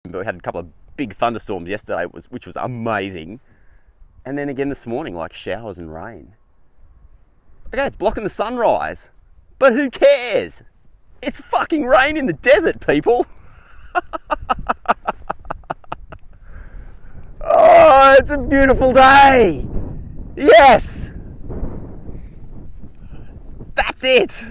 But we had a couple of big thunderstorms yesterday, which was amazing. And then again this morning, like showers and rain. Okay, it's blocking the sunrise, but who cares? It's fucking rain in the desert, people. Oh, it's a beautiful day. Yes. That's it.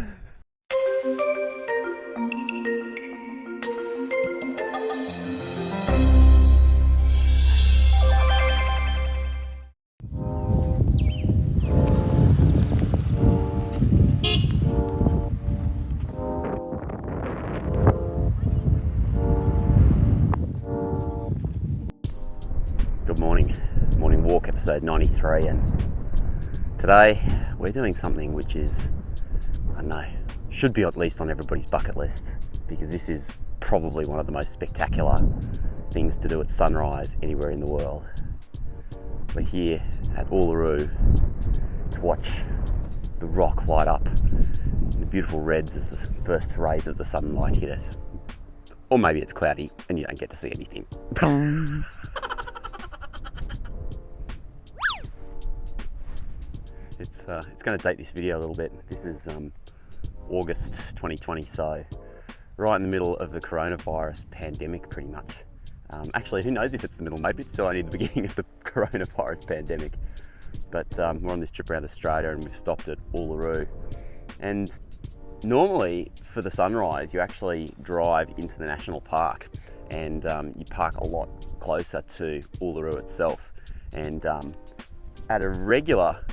Good morning walk, episode 93, and today we're doing something which is, I don't know, should be at least on everybody's bucket list, because this is probably one of the most spectacular things to do at sunrise anywhere in the world. We're here at Uluru to watch the rock light up in the beautiful reds as the first rays of the sunlight hit it. Or maybe it's cloudy and you don't get to see anything. It's going to date this video a little bit. This is August 2020, so right in the middle of the coronavirus pandemic, pretty much. Actually, who knows if it's the middle? Maybe it's still only the beginning of the coronavirus pandemic. But we're on this trip around Australia and we've stopped at Uluru. And normally for the sunrise, you actually drive into the national park, and you park a lot closer to Uluru itself. And at a regular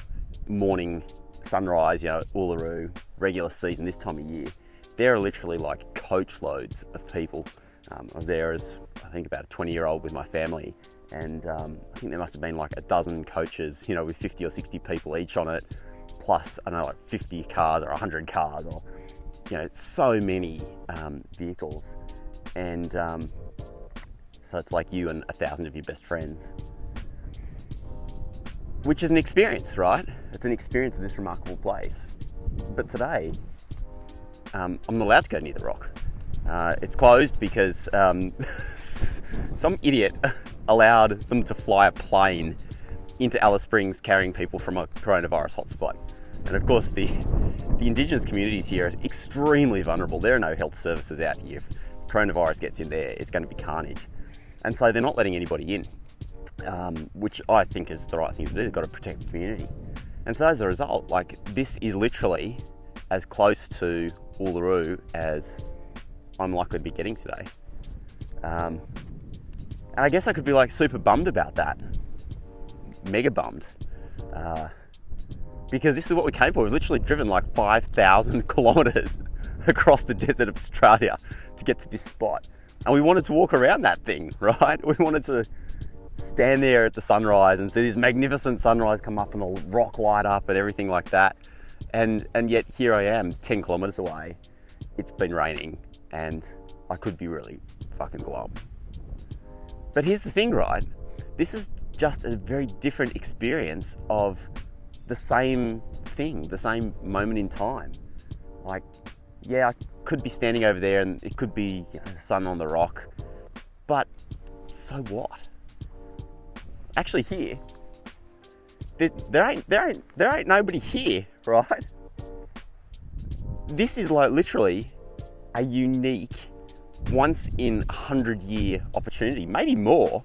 morning sunrise, you know, Uluru, regular season this time of year, there are literally like coach loads of people. I was there as, I think, about a 20-year-old with my family, and I think there must have been like a dozen coaches, you know, with 50 or 60 people each on it, plus, I don't know, like 50 cars or 100 cars, or, you know, so many vehicles. And so it's like you and 1,000 of your best friends, which is an experience, right? It's an experience of this remarkable place. But today, I'm not allowed to go near the rock. It's closed because some idiot allowed them to fly a plane into Alice Springs carrying people from a coronavirus hotspot. And of course, the Indigenous communities here are extremely vulnerable. There are no health services out here. If coronavirus gets in there, it's going to be carnage. And so they're not letting anybody in. Which I think is the right thing to do. They've got to protect the community. And so as a result, like, this is literally as close to Uluru as I'm likely to be getting today. And I guess I could be like super bummed about that. Mega bummed. Because this is what we came for. We've literally driven like 5,000 kilometers across the desert of Australia to get to this spot. And we wanted to walk around that thing, right? We wanted to stand there at the sunrise and see this magnificent sunrise come up and the rock light up and everything like that. And yet here I am 10 kilometers away. It's been raining and I could be really fucking glum. But here's the thing, right? This is just a very different experience of the same thing, the same moment in time. Like, yeah, I could be standing over there and it could be, you know, the sun on the rock, but so what? Actually, here, there ain't nobody here, right? This is like literally a unique, once in 100-year opportunity, maybe more,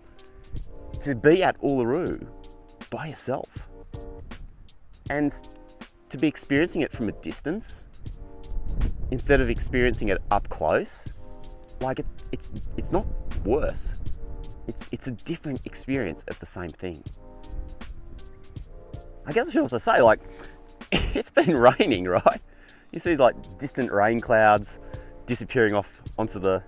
to be at Uluru by yourself, and to be experiencing it from a distance instead of experiencing it up close. Like, it's not worse. It's a different experience of the same thing. I guess I should also say, like, it's been raining, right? You see like distant rain clouds disappearing off onto the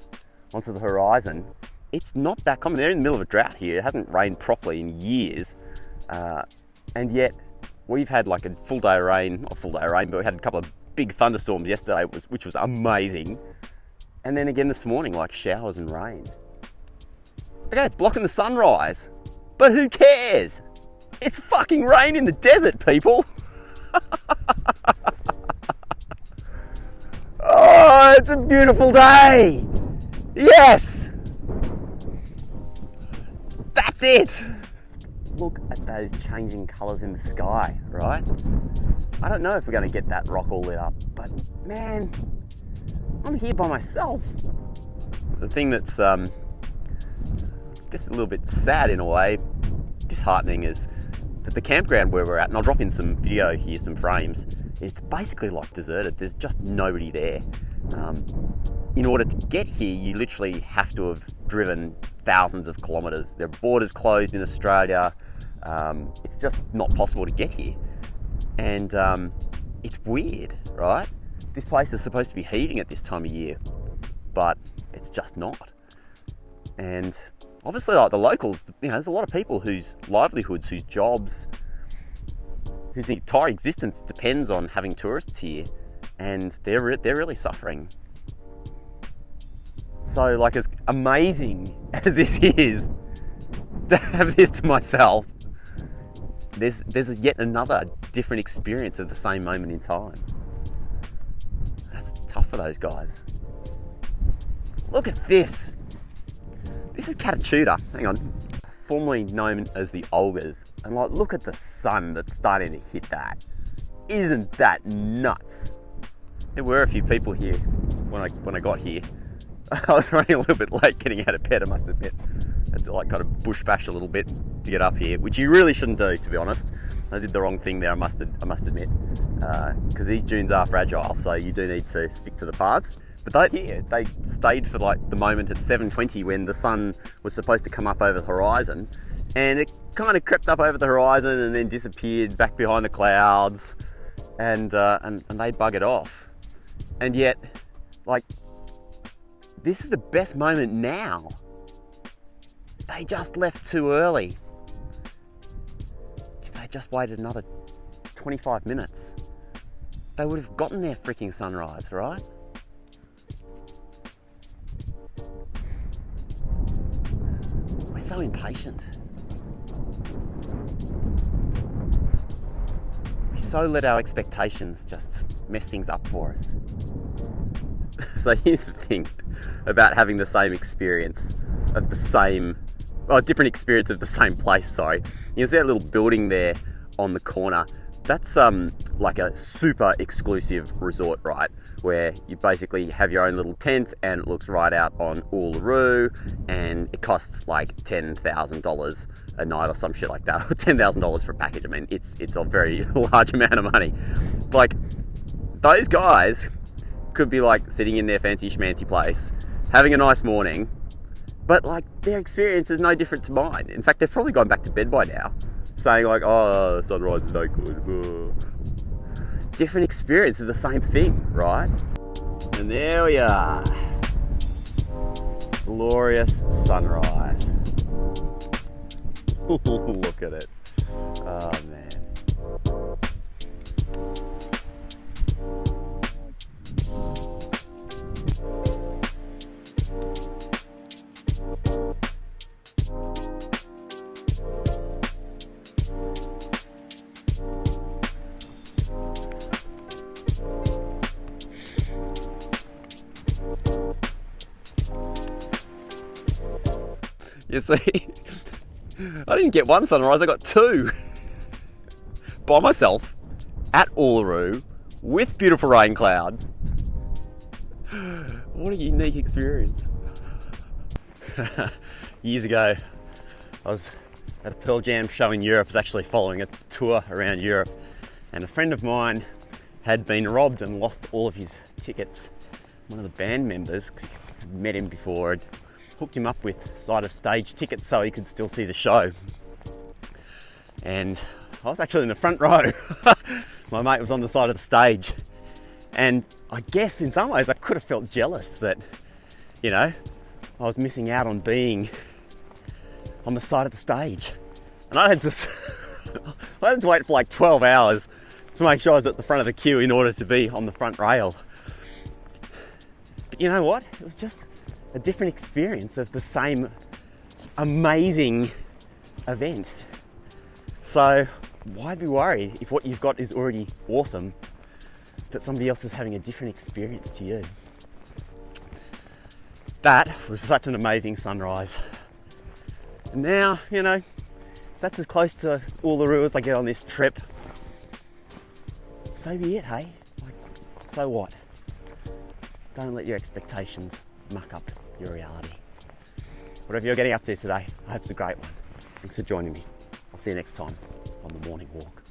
horizon. It's not that common. They're in the middle of a drought here. It hasn't rained properly in years. And yet we've had like a full day of rain, not full day of rain, but we had a couple of big thunderstorms yesterday, which was amazing. And then again this morning, like showers and rain. Okay, it's blocking the sunrise, but who cares? It's fucking rain in the desert, people. Oh, it's a beautiful day. Yes. That's it. Look at those changing colours in the sky, right? I don't know if we're going to get that rock all lit up, but man, I'm here by myself. The thing that's, I guess, a little bit sad in a way, disheartening, is that the campground where we're at, and I'll drop in some video here, some frames, it's basically like deserted. There's just nobody there. In order to get here, you literally have to have driven thousands of kilometres. There are borders closed in Australia. It's just not possible to get here. And it's weird, right? This place is supposed to be heating at this time of year, but it's just not. And obviously, like the locals, there's a lot of people whose livelihoods, whose jobs, whose entire existence depends on having tourists here, and they're really suffering. So, like, as amazing as this is, to have this to myself, there's yet another different experience of the same moment in time. That's tough for those guys. Look at this. This is Catatuta, hang on, formerly known as the Olgas, and like, look at the sun that's starting to hit that. Isn't that nuts? There were a few people here when I got here. I was running a little bit late getting out of bed, I must admit. I had to like kind of bush bash a little bit to get up here, which you really shouldn't do, to be honest. I did the wrong thing there, I must admit, because these dunes are fragile, so you do need to stick to the paths. But they stayed for like the moment at 7:20 when the sun was supposed to come up over the horizon, and it kind of crept up over the horizon and then disappeared back behind the clouds, and they buggered off. And yet, like, this is the best moment now. They just left too early. If they just waited another 25 minutes, they would have gotten their freaking sunrise, right? We're so impatient. We so let our expectations just mess things up for us. So here's the thing about having the same experience of the same, different experience of the same place, sorry. You can see that little building there on the corner. That's like a super exclusive resort, right? Where you basically have your own little tent and it looks right out on Uluru, and it costs like $10,000 a night or some shit like that. $10,000 for a package. I mean, it's a very large amount of money. Like, those guys could be like sitting in their fancy schmancy place, having a nice morning, but like their experience is no different to mine. In fact, they've probably gone back to bed by now, saying like, oh, sunrise is no good. Different experience of the same thing, right? And there we are. Glorious sunrise. Look at it. Oh man. You see, I didn't get one sunrise, I got two. By myself, at Uluru, with beautiful rain clouds. What a unique experience. Years ago, I was at a Pearl Jam show in Europe. I was actually following a tour around Europe, and a friend of mine had been robbed and lost all of his tickets. One of the band members, I'd met him before, had hooked him up with side of stage tickets so he could still see the show. And I was actually in the front row. My mate was on the side of the stage. And I guess in some ways I could have felt jealous that, you know, I was missing out on being on the side of the stage. And I had to wait for like 12 hours to make sure I was at the front of the queue in order to be on the front rail. But you know what? It was just a different experience of the same amazing event. So why be worried if what you've got is already awesome, that somebody else is having a different experience to you? That was such an amazing sunrise. And now, you know, that's as close to Uluru as I get on this trip. So be it, hey? Like, so what? Don't let your expectations muck up your reality. Whatever you're getting up to today, I hope it's a great one. Thanks for joining me. I'll see you next time on the morning walk.